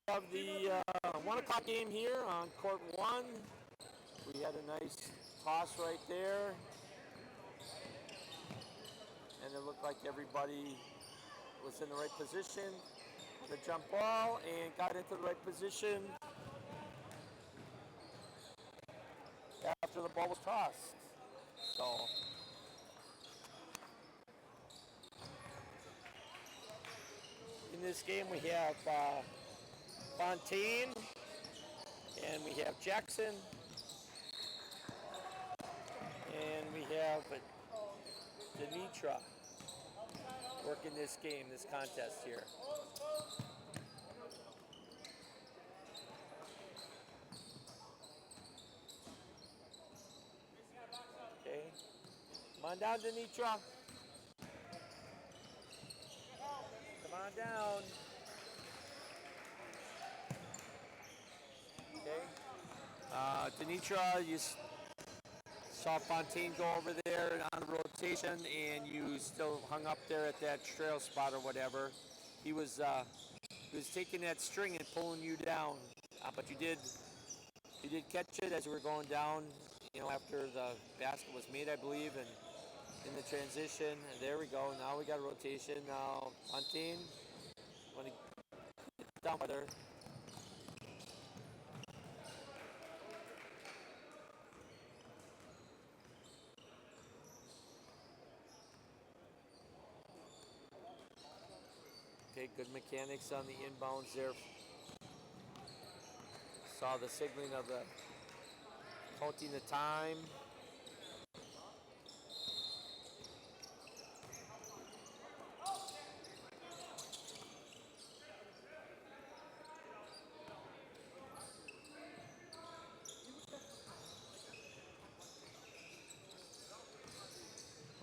have the 1 o'clock game here on court 1. We had a nice toss right there. And it looked like everybody was in the right position. The jump ball and got into the right position after the ball was tossed. So in this game we have Fontaine and we have Jackson and we have Danitra working this game, this contest here. Okay, come on down, Danitra. Come on down. Okay. Danitra, you saw Fontaine go over there on the rotation, and you still hung up there at that trail spot or whatever. He was taking that string and pulling you down, but you did catch it as we were going down. You know, after the basket was made, I believe, and in the transition. And there we go. Now we got a rotation. Now Fontaine, want to get down there. Okay, good mechanics on the inbounds there. Saw the signaling of the counting the time.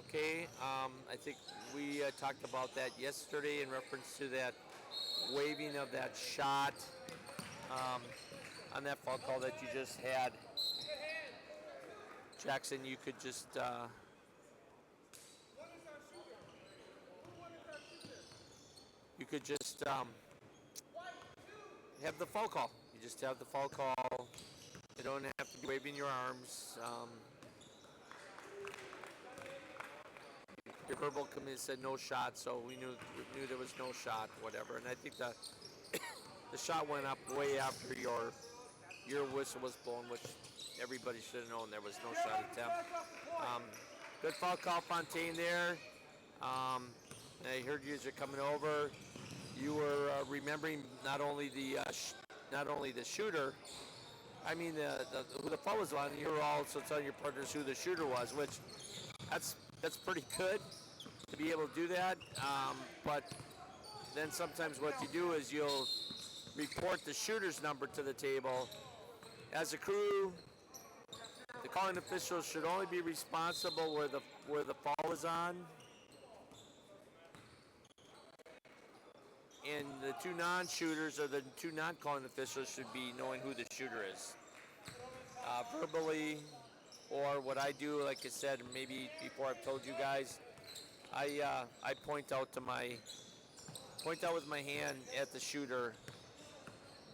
Okay, I think we talked about that yesterday in reference to that waving of that shot on that foul call that you just had. Jackson, you could just have the foul call. You just have the foul call. You don't have to be waving your arms. Your verbal committee said no shot, so we knew there was no shot, whatever. And I think the shot went up way after your whistle was blown, which everybody should have known there was no shot attempt. Good foul call, Fontaine there. I heard you as you're coming over. You were remembering not only the shooter. I mean who the foul was on. You were also telling your partners who the shooter was, which that's pretty good to be able to do that. But then sometimes what you do is you'll report the shooter's number to the table. As a crew, the calling officials should only be responsible where the foul is on. And the two non-shooters or the two non-calling officials should be knowing who the shooter is. Verbally, or what I do, like I said, maybe before I've told you guys, I point out with my hand at the shooter,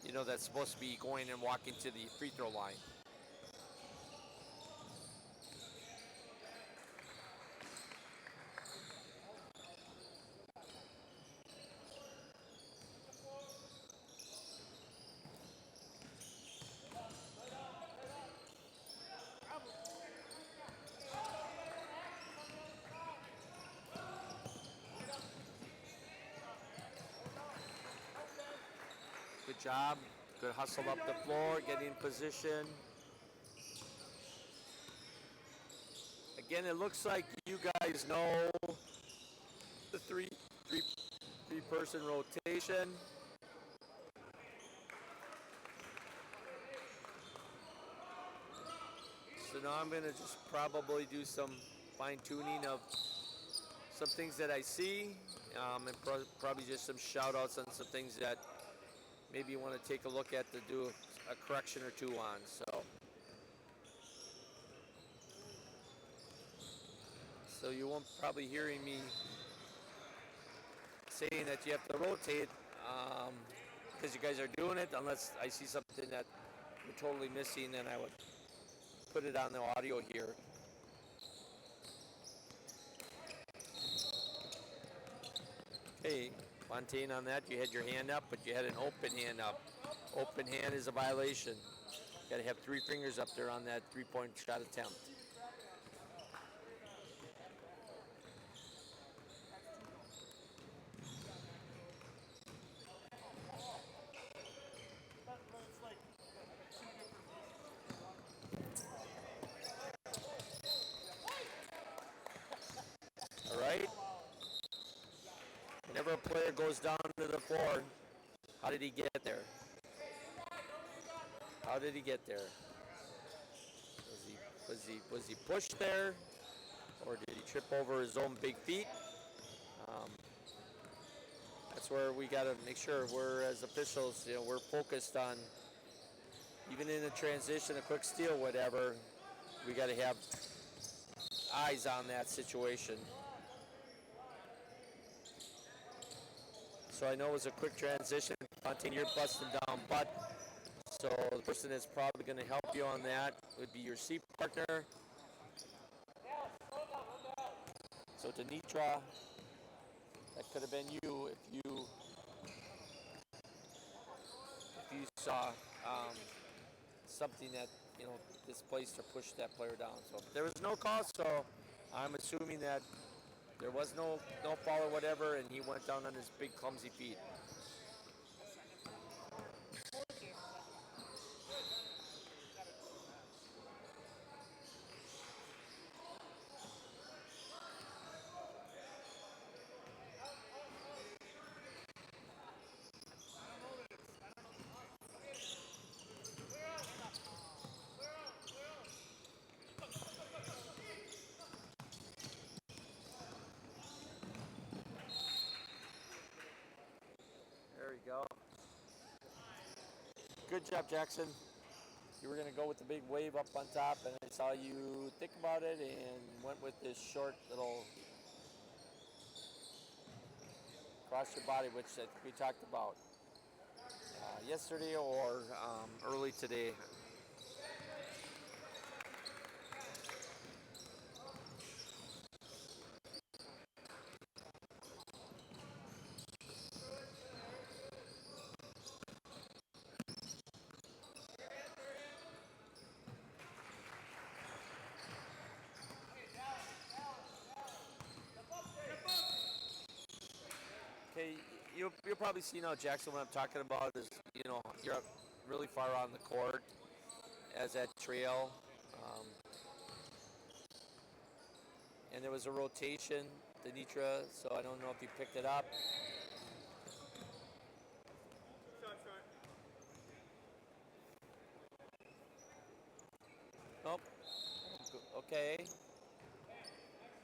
you know, that's supposed to be going and walking to the free throw line. Good job. Good hustle up the floor, getting in position. Again, it looks like you guys know the three-person rotation. So now I'm going to just probably do some fine-tuning of some things that I see, and probably just some shout-outs on some things that maybe you want to take a look at to do a correction or two on. So you won't probably hearing me saying that you have to rotate because you guys are doing it. Unless I see something that you're totally missing, then I would put it on the audio here. Hey, Fontaine, on that, you had your hand up, but you had an open hand up. Open hand is a violation. You got to have 3 fingers up there on that 3-point shot attempt. All right. Whenever a player goes down to the floor, how did he get there? How did he get there? Was he pushed there, or did he trip over his own big feet? That's where we got to make sure we're, as officials, we're focused on, even in a transition, a quick steal, whatever, we got to have eyes on that situation. So I know it was a quick transition. Fontaine, you're busting down butt. So the person that's probably going to help you on that would be your C partner. So Danitra, that could have been you if you saw something that displaced or pushed that player down. So there was no call, so I'm assuming that there was no foul or whatever, and he went down on his big clumsy feet. There we go. Good job, Jackson. You were going to go with the big wave up on top, and I saw you think about it and went with this short little cross your body, which I think we talked about yesterday or early today. Okay, you'll probably see now, Jackson, what I'm talking about is, you're up really far on the court as that trail. And there was a rotation, Danitra, so I don't know if you picked it up. Nope. Okay.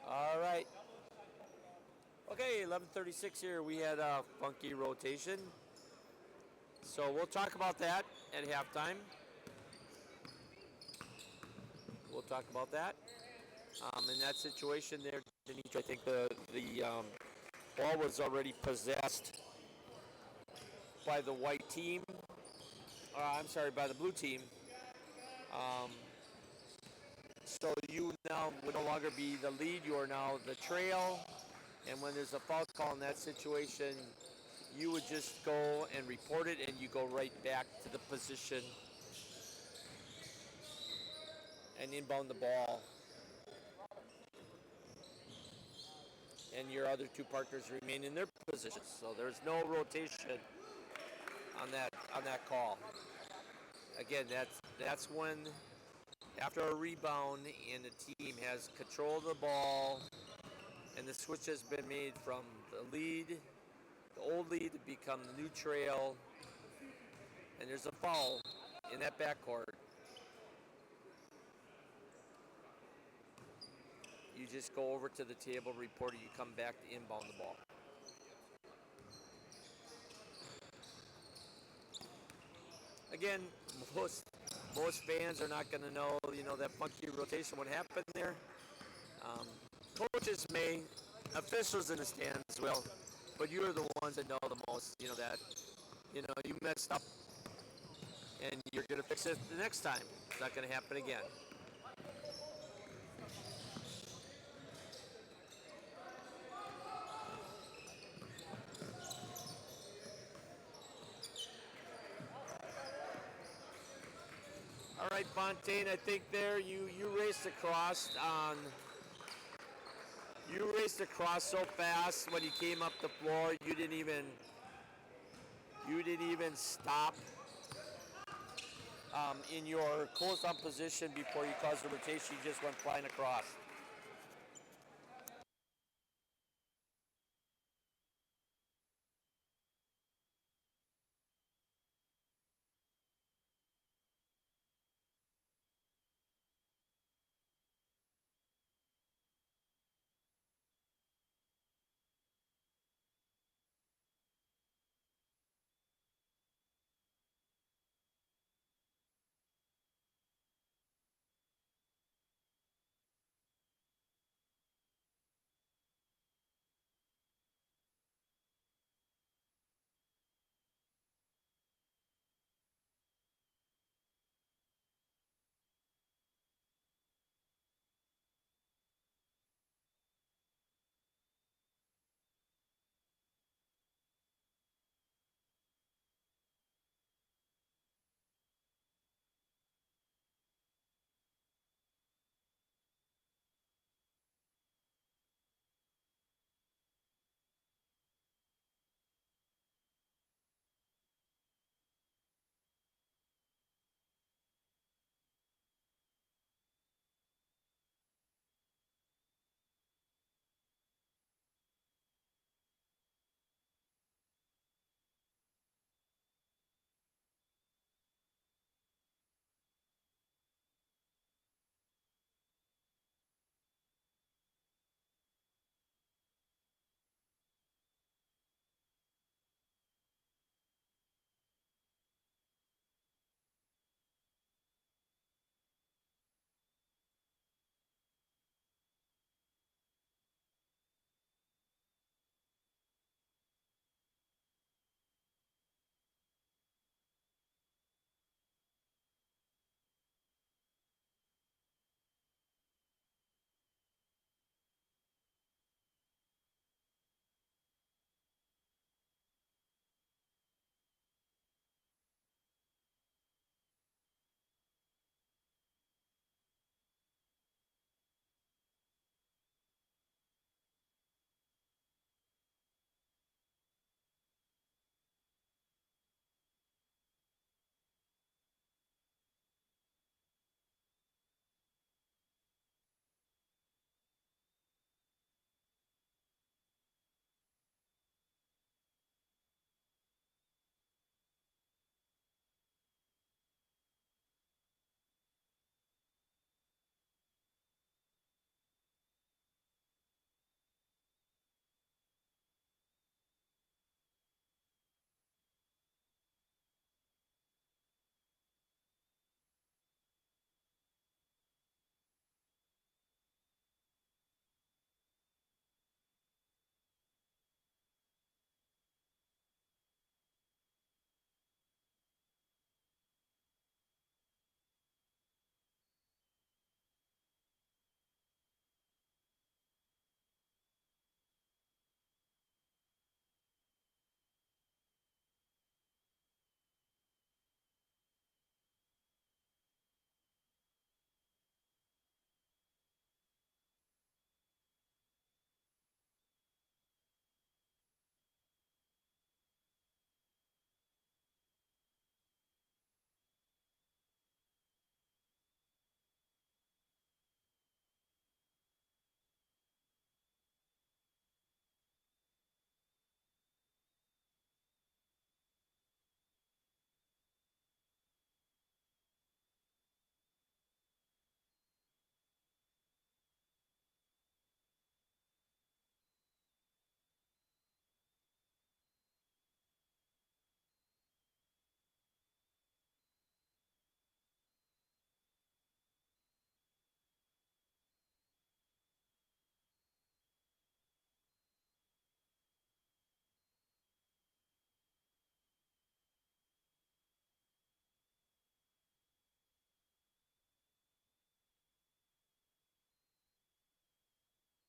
All right. Okay, 11:36 here. We had a funky rotation. So we'll talk about that at halftime. We'll talk about that. In that situation there, Danitra, I think the ball was already possessed by the white team. I'm sorry, by the blue team. So you now would no longer be the lead. You are now the trail. And when there's a foul call in that situation, you would just go and report it, and you go right back to the position and inbound the ball. And your other 2 partners remain in their positions. So there's no rotation on that call. Again, that's when, after a rebound and the team has control of the ball and the switch has been made from the lead, the old lead, to become the new trail, and there's a foul in that backcourt, you just go over to the table, report it, you come back to inbound the ball. Again, most fans are not going to know, that funky rotation, what happened there. Coaches may, officials in the stands will, but you're the ones that know the most, that You know, you messed up, and you're going to fix it the next time. It's not going to happen again. All right, Fontaine, I think there you raced across on. You raced across so fast when you came up the floor. You didn't even stop in your closed-on position before you caused the rotation. You just went flying across.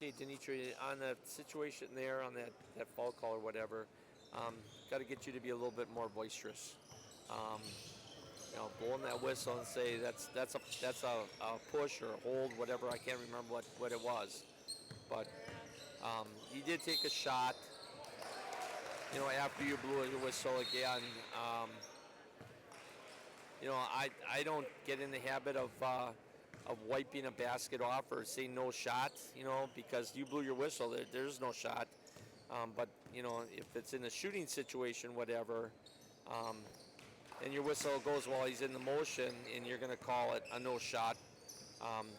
Okay, Danitra, on the situation there, on that fall call or whatever, got to get you to be a little bit more boisterous. Um, blowing that whistle and say that's a push or a hold, whatever. I can't remember what it was, but you did take a shot. After you blew your whistle again. I don't get in the habit of wiping a basket off or saying no shot. Because you blew your whistle, there's no shot. But if it's in a shooting situation, whatever. And your whistle goes while he's in the motion, and you're going to call it a no shot.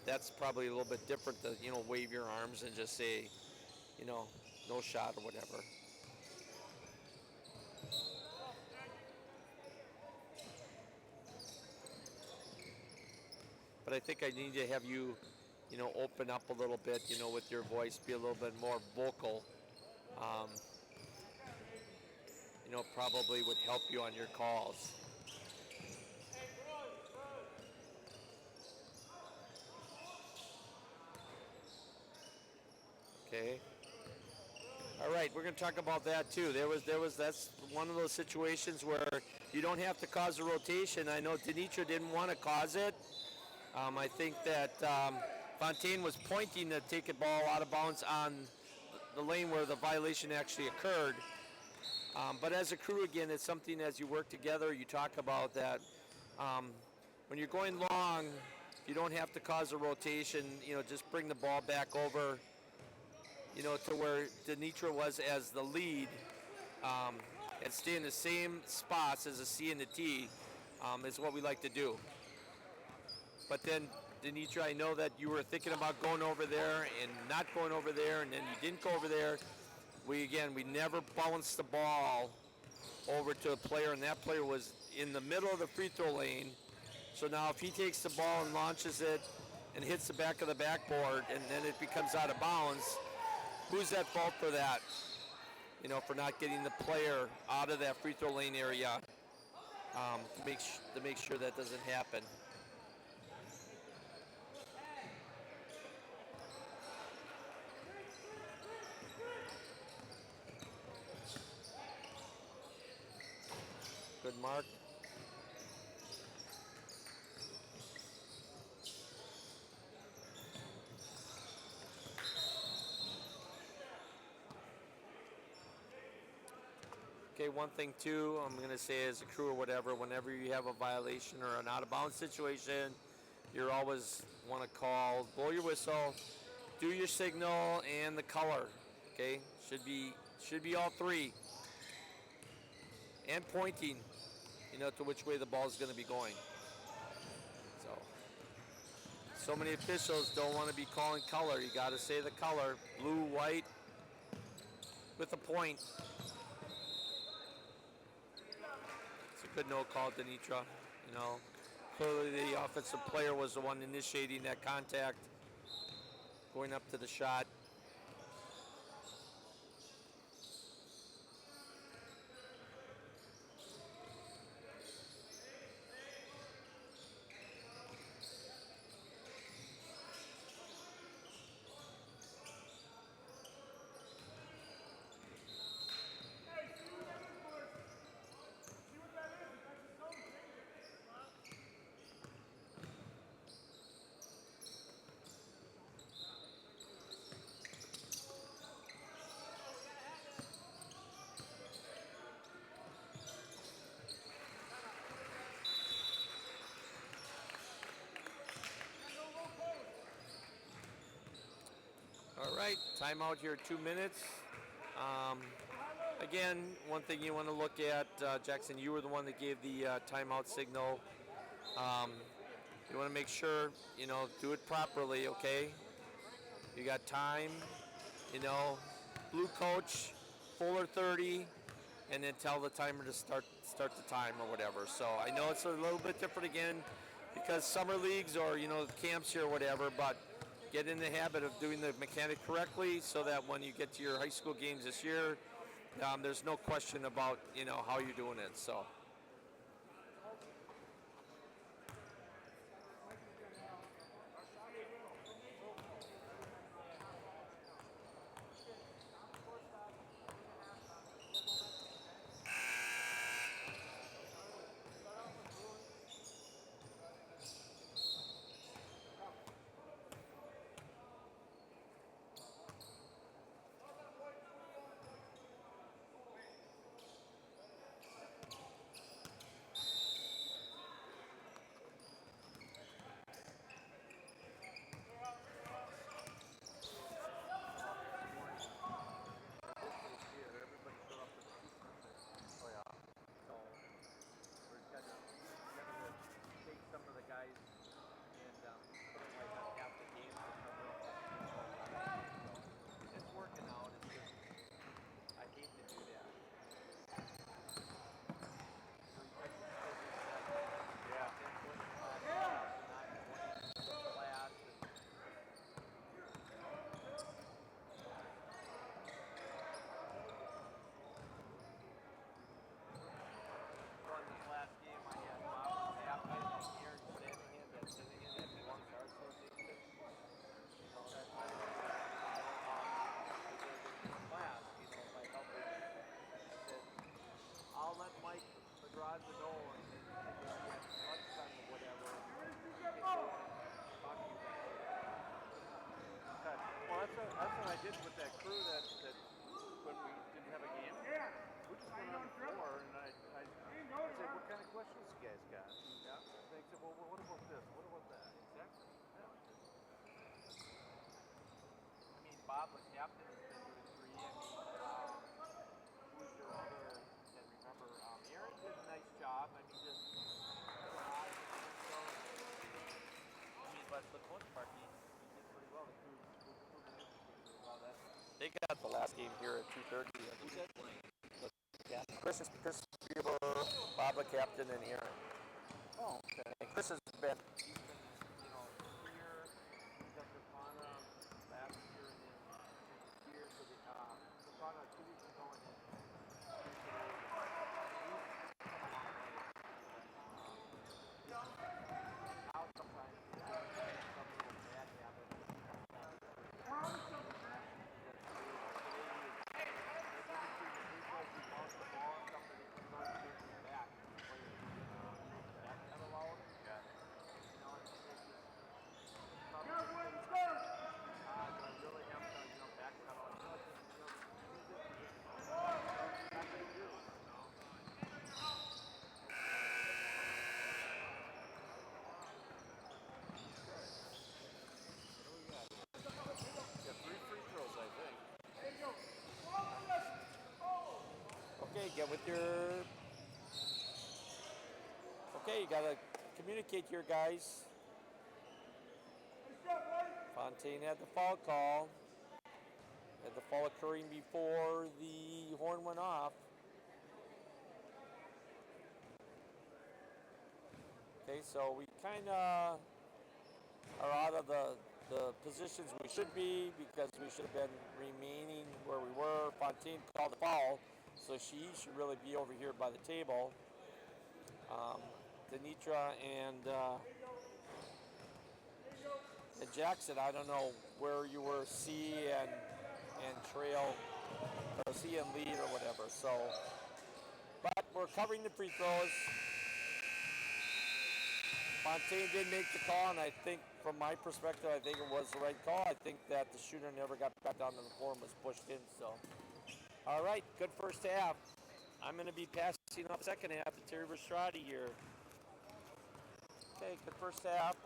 That's probably a little bit different to wave your arms and just say, no shot or whatever. But I think I need to have you, open up a little bit, with your voice, be a little bit more vocal. Um, Probably would help you on your calls. Okay. All right, we're going to talk about that too. That's one of those situations where you don't have to cause a rotation. I know Danitra didn't want to cause it. I think that Fontaine was pointing to take a ball out of bounds on the lane where the violation actually occurred. But as a crew, again, it's something as you work together, you talk about that. When you're going long, you don't have to cause a rotation. Just bring the ball back over, to where Danitra was as the lead, and stay in the same spots as the C and the T is what we like to do. But then, Danitra, I know that you were thinking about going over there and not going over there, and then you didn't go over there. We never bounced the ball over to a player, and that player was in the middle of the free throw lane. So now if he takes the ball and launches it and hits the back of the backboard, and then it becomes out of bounds, who's at fault for that? For not getting the player out of that free throw lane area, to make sure that doesn't happen. Good mark. Okay, one thing too, I'm going to say as a crew or whatever, whenever you have a violation or an out-of-bounds situation, you always want to call, blow your whistle, do your signal, and the color. Okay, should be all three, and pointing, to which way the ball is going to be going. So many officials don't want to be calling color. You got to say the color, blue, white, with a point. Good no call, Danitra. Clearly the offensive player was the one initiating that contact, going up to the shot. All right, timeout here, 2 minutes. Again, one thing you want to look at, Jackson, you were the one that gave the timeout signal. You want to make sure, do it properly, okay? You got time, blue coach, fuller 30, and then tell the timer to start the time or whatever. So I know it's a little bit different again because summer leagues or, camps here or whatever, but get in the habit of doing the mechanic correctly so that when you get to your high school games this year, there's no question about, how you're doing it. So. job, but captain has been doing 3. I mean, who's your other, I remember, Aaron did a nice job. I mean, just a lot of I mean, but for the most part, he did pretty well. The crew did pretty well. They got the last game here at 2:30. Who's that playing? Yeah, Chris Bieber, Bob the captain, and Aaron. Oh, okay. And Chris has been, he's been, here. He's up to Fauna last year and then here. So the Fauna 2 weeks ago and then here today. He's come a long way. Now sometimes he has some little bad habit. Okay, get with your. Okay, you gotta communicate here, guys. Fontaine had the foul call. Had the fall occurring before the horn went off. Okay, so we kind of are out of the positions we should be because we should have been remaining where we were. Fontaine called the foul, so she should really be over here by the table. Danitra and Jackson, I don't know where you were, C and trail, or C and lead or whatever. So, but we're covering the free throws. Fontaine did make the call, and I think, from my perspective, I think it was the right call. I think that the shooter never got back down to the floor and was pushed in. So, all right, good first half. I'm going to be passing off second half to Terry Verstrati here. Okay, good first half.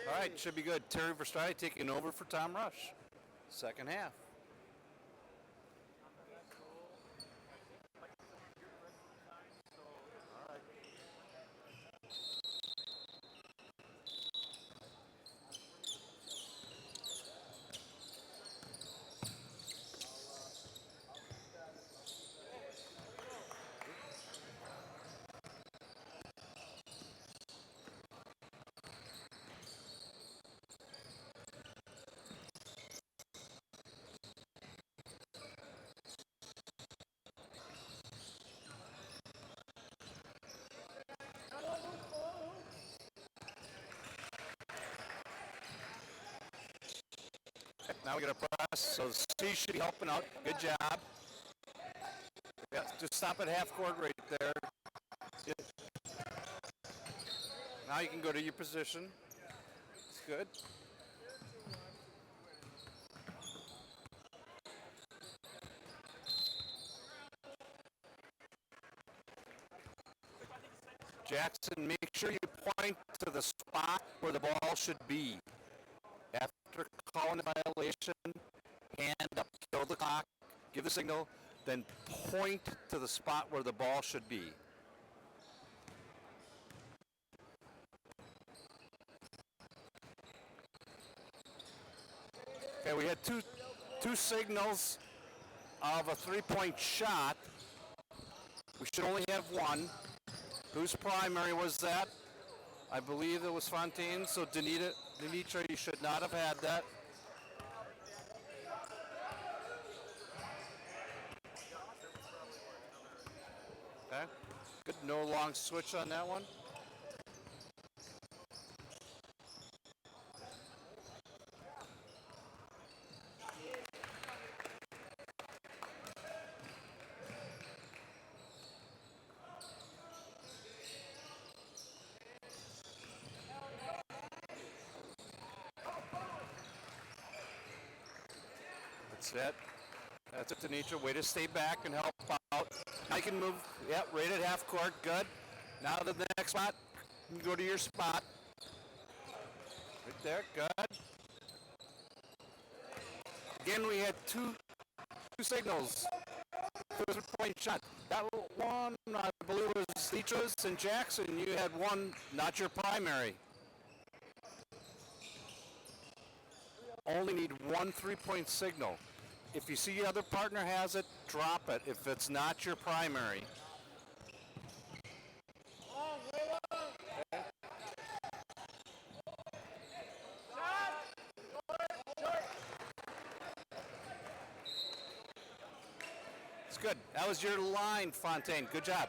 All right, should be good. Terry Verstride taking over for Tom Rusch. Second half. Now we got a press, so C should be helping out. Good job. Yeah, just stop at half court right there. Yeah. Now you can go to your position. It's good. Jackson, make sure you point to the spot where the ball should be. After calling the violation, hand up, kill the clock, give the signal, then point to the spot where the ball should be. Okay, we had two signals of a three-point shot. We should only have one. Whose primary was that? I believe it was Fontaine, so Danitra, you should not have had that. Okay, good, no long switch on that one. That's it. That's it, Danitra. Way to stay back and help out. I can move. Yep, right at half court. Good. Now to the next spot. You can go to your spot. Right there. Good. Again, we had two signals for the point shot. That one, I believe, was Danitra's and Jackson. You had one, not your primary. Only need one three-point signal. If you see your other partner has it, drop it if it's not your primary. It's good. That was your line, Fontaine. Good job.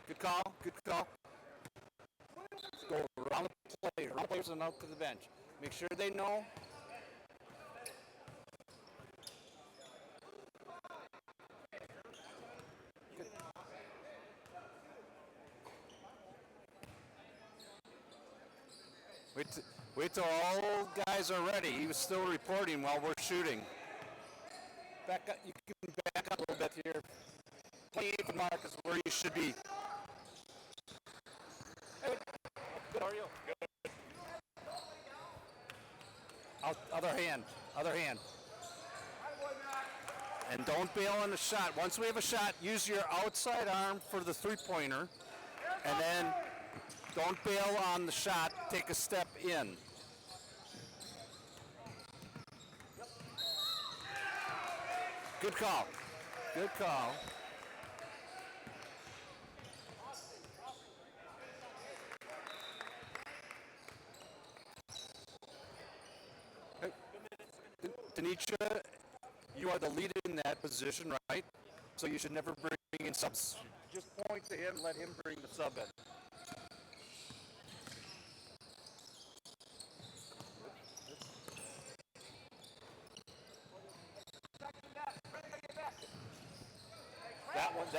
Good call. Good call. Go around the players and out to the bench. Make sure they know. Good. Wait till all guys are ready. He was still reporting while we're shooting. Back up. You can back up a little bit here. 28 mark is where you should be. Hey, good. How are you? Good. Other hand. Other hand. And don't bail on the shot. Once we have a shot, use your outside arm for the three-pointer. And then don't bail on the shot. Take a step in. Good call. Good call. Danitra, you are the leader in that position, right? So you should never bring in subs. Just point to him, let him bring the sub in.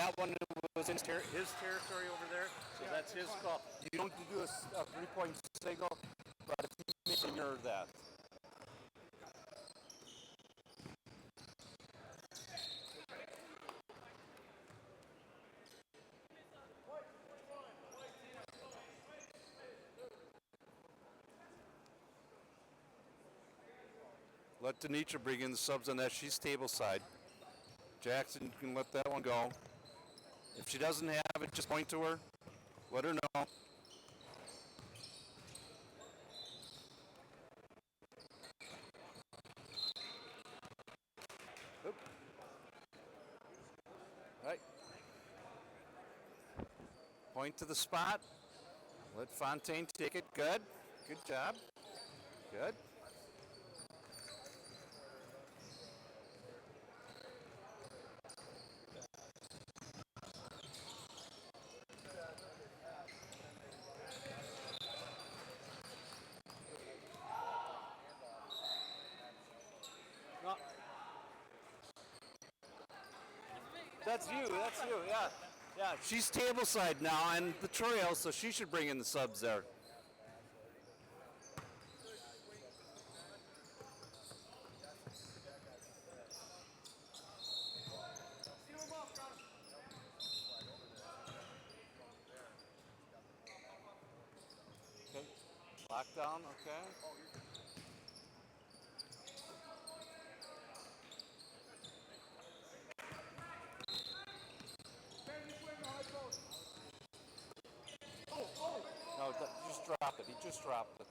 that one was in his territory over there, so that's his call. You don't do a three-point signal, but if he makes a mirror that. Let Danitra bring in the subs on that. She's table side. Jackson, you can let that one go. If she doesn't have it, just point to her. Let her know. Oop. Right. Point to the spot. Let Fontaine take it. Good. Good job. Good. No. That's you, yeah. Yeah, she's table side now and the trail, so she should bring in the subs there. Okay. Lockdown, okay. No, just drop it. He just dropped it.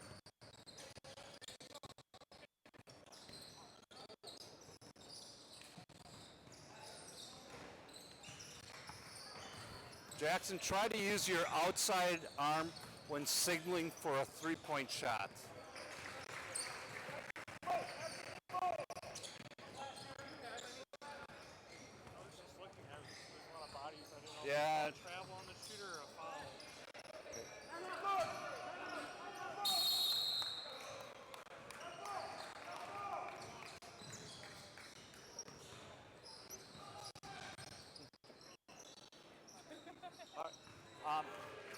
Jackson, try to use your outside arm when signaling for a three-point shot. Yeah. Travel on the shooter or a foul.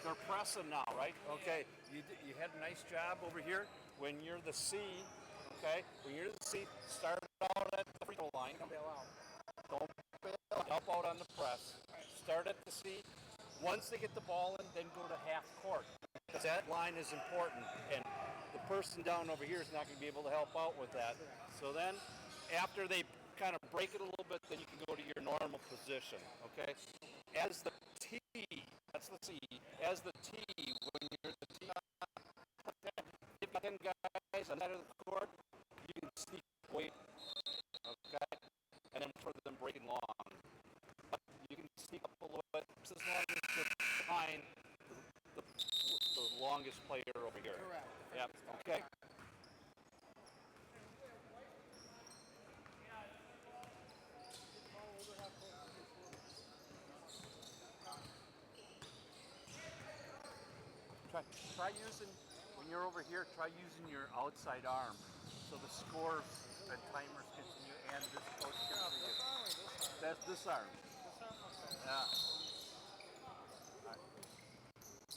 They're pressing now, right? Okay, you had a nice job over here. When you're the C, okay, when you're the C, start out at the free throw line. Don't bail out. Don't bail out. Help out on the press. Start at the C. Once they get the ball in, then go to half court. Because that line is important, and the person down over here is not going to be able to help out with that. So then, after they kind of break it a little bit, then you can go to your normal position, okay? As the T, that's the C. As the T, when you're the T, you've got 10 guys on that of the court, you can sneak away, okay? And then for them breaking long. But you can sneak up a little bit, just as long as you're behind the longest player over here. Correct. Yep, okay. Try using, when you're over here, try using your outside arm so the scores and timers continue and this coach can see you. That's this arm. This arm? Okay. Yeah. All right.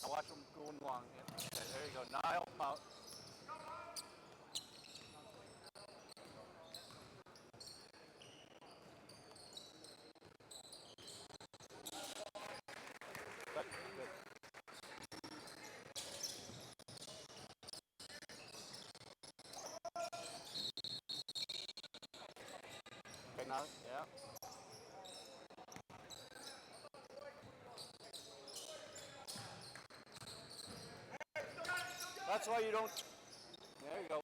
Now watch them going long. Yeah. Okay, there you go. Now help them out. Good, good. Okay, now, yeah. That's why you don't. There you go.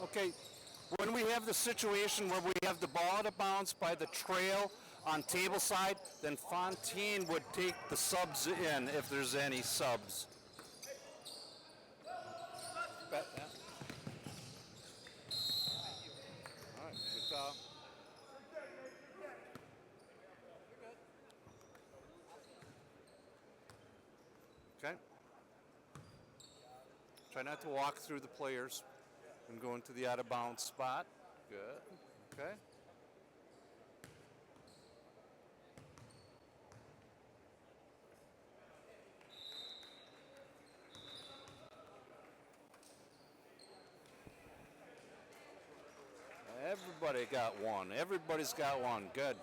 Okay, when we have the situation where we have the ball out of bounds by the trail on table side, then Fontaine would take the subs in if there's any subs. Bet, yeah. All right, good call. Okay. Try not to walk through the players and go into the out of bounds spot. Good. Okay. Everybody got one. Everybody's got one. Good.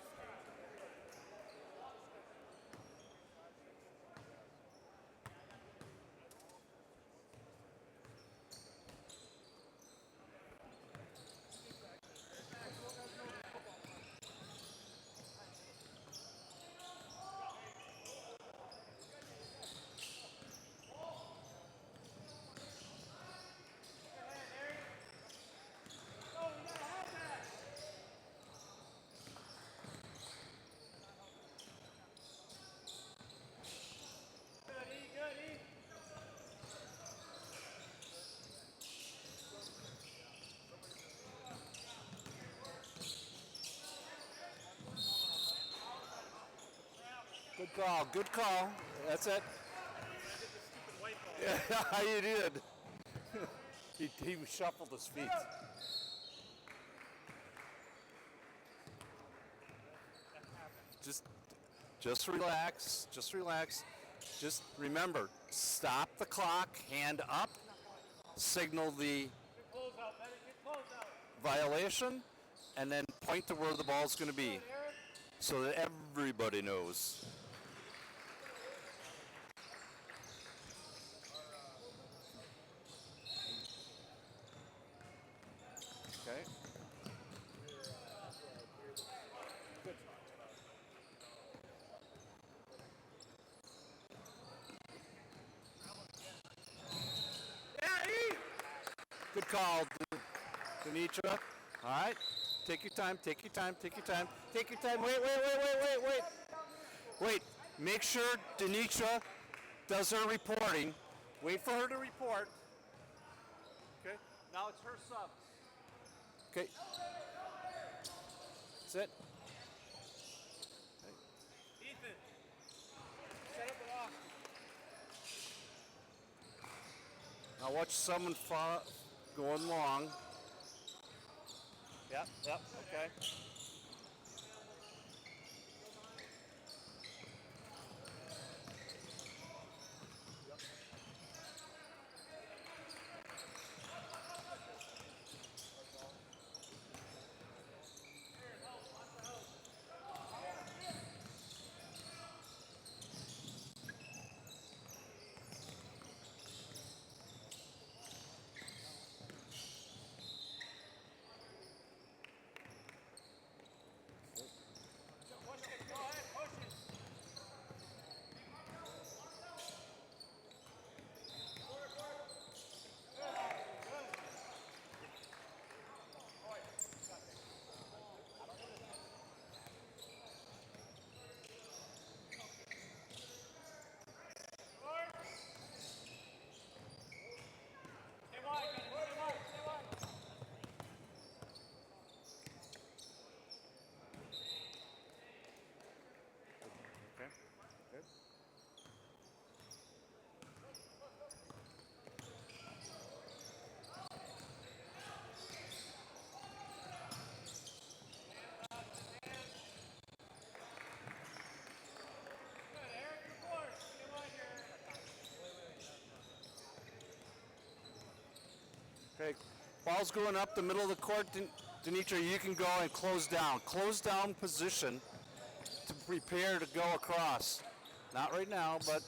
Good call. Good call. That's it. Yeah, you did. he shuffled his feet. Just relax. Just relax. Just remember, stop the clock, hand up, signal the violation, and then point to where the ball's going to be so that everybody knows. Okay. Good. Good call, Danitra. All right. Take your time, take your time, take your time. Take your time. Wait. Make sure Danitra does her reporting. Wait for her to report. Okay. Now it's her sub. Okay. That's it. Ethan, set up the lock. Now watch someone going long. Yep, okay. Okay. Good. Okay, ball's going up the middle of the court. Danitra, you can go and close down. Close down position to prepare to go across. Not right now, but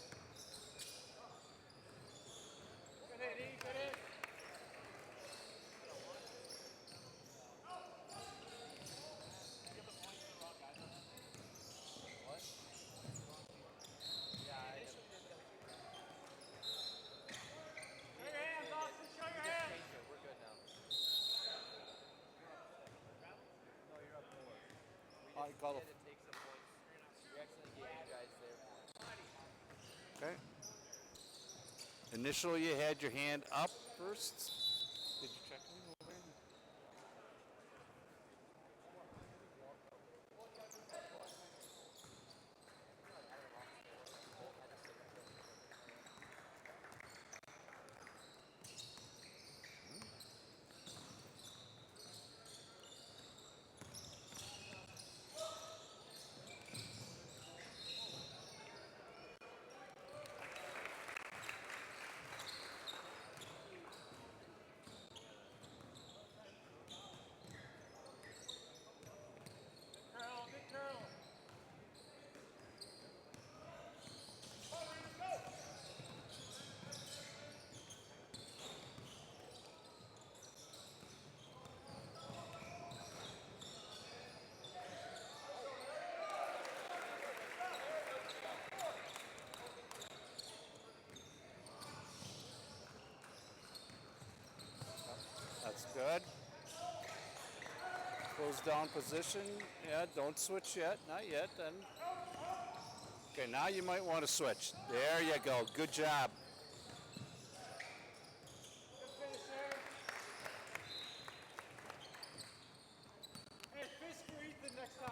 I call it. Okay. Initially, you had your hand up first. Did you check me over here? Goes down position. Yeah, don't switch yet. Not yet. Then. Okay, now you might want to switch. There you go. Good job. Good finish there. Hey, fist for Ethan next time.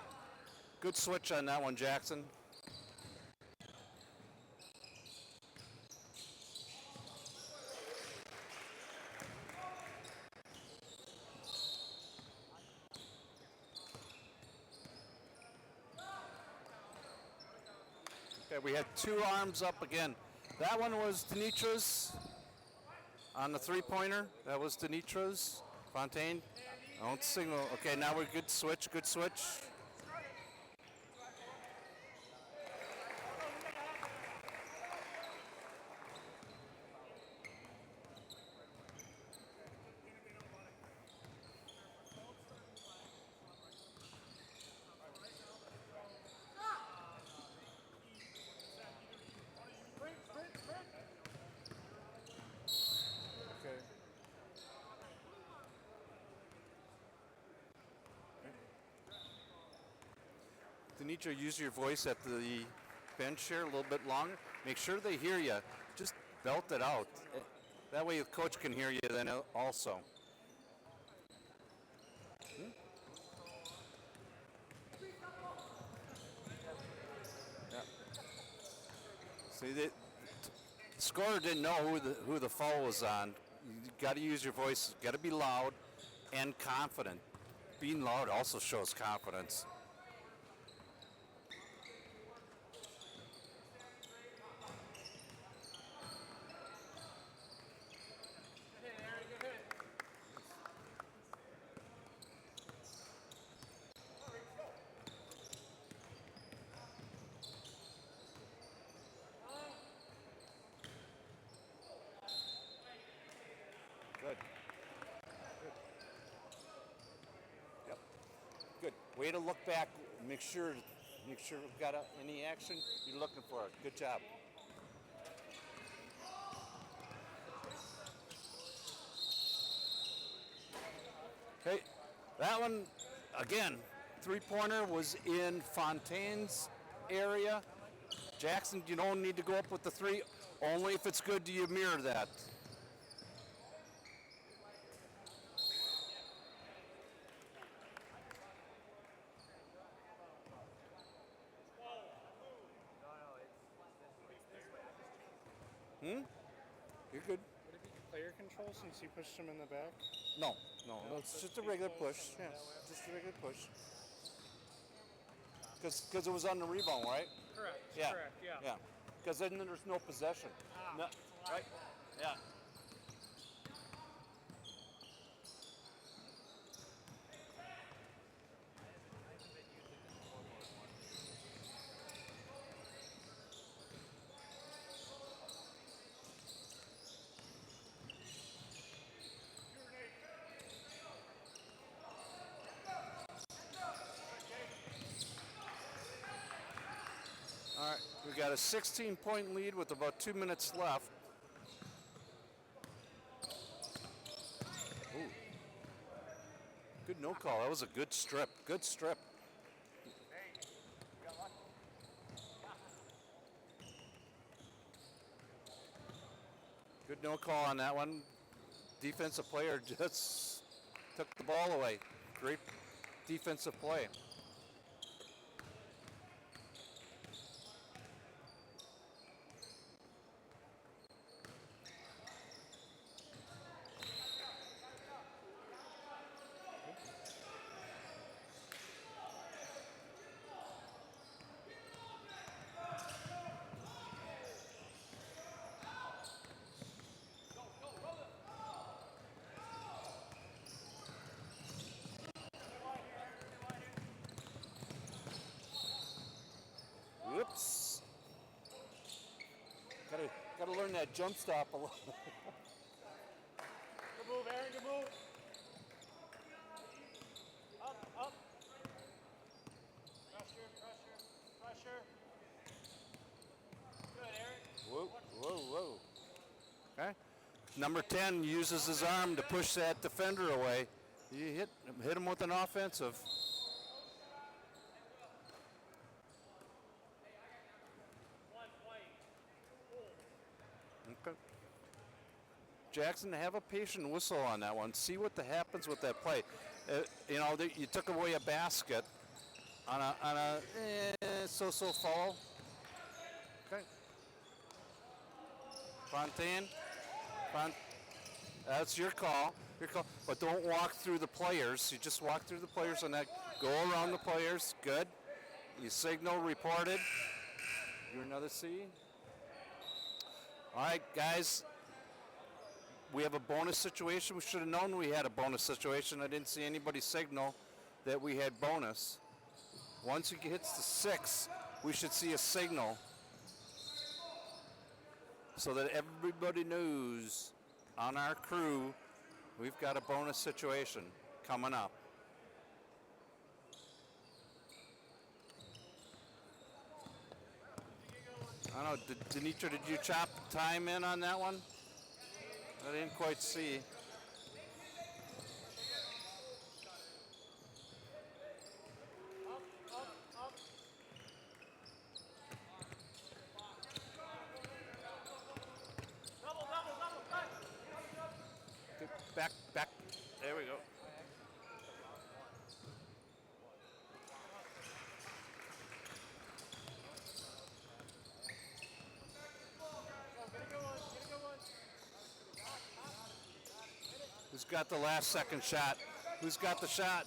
Good switch on that one, Jackson. Okay, we had 2 arms up again. That one was Danitra's on the three-pointer. That was Danitra's. Fontaine, don't signal. Okay, now we're good switch, good switch. Okay. Danitra, use your voice at the bench here a little bit longer. Make sure they hear you. Just belt it out. That way the coach can hear you then also. Yeah. See, the scorer didn't know who the foul was on. You got to use your voice. Got to be loud and confident. Being loud also shows confidence. Good. Good. Yep. Good. Way to look back. Make sure we've got any action you're looking for. Good job. Okay. That one, again, three-pointer was in Fontaine's area. Jackson, you don't need to go up with the three. Only if it's good do you mirror that. You're good. Would it be player control since he pushed him in the back? No, it's just a regular push. Yeah, just a regular push. Because it was on the rebound, right? Correct. Yeah. Correct. Yeah. Yeah. Because then there's no possession. No, right? Yeah. All right, we got a 16-point lead with about 2 minutes left. Ooh. Good no call. That was a good strip. Good strip. Good no call on that one. Defensive player just took the ball away. Great defensive play. Whoops. Gotta learn that jump stop a little. Good move, Aaron. Good move. Up. Pressure. Good, Aaron. Whoa. Okay. Number 10 uses his arm to push that defender away. You hit him with an offensive. Okay. Jackson, have a patient whistle on that one. See what happens with that play. You know, you took away a basket on a so-so foul. Okay. Fontaine. That's your call. Your call. But don't walk through the players. You just walk through the players and that. Go around the players. Good. You signal, reported. You're another C. All right, guys. We have a bonus situation. We should have known we had a bonus situation. I didn't see anybody signal that we had bonus. Once it hits the 6, we should see a signal so that everybody knows on our crew we've got a bonus situation coming up. I don't know, Danitra, did you chop time in on that one? I didn't quite see. Back. There we go. Who's got the last second shot? Who's got the shot?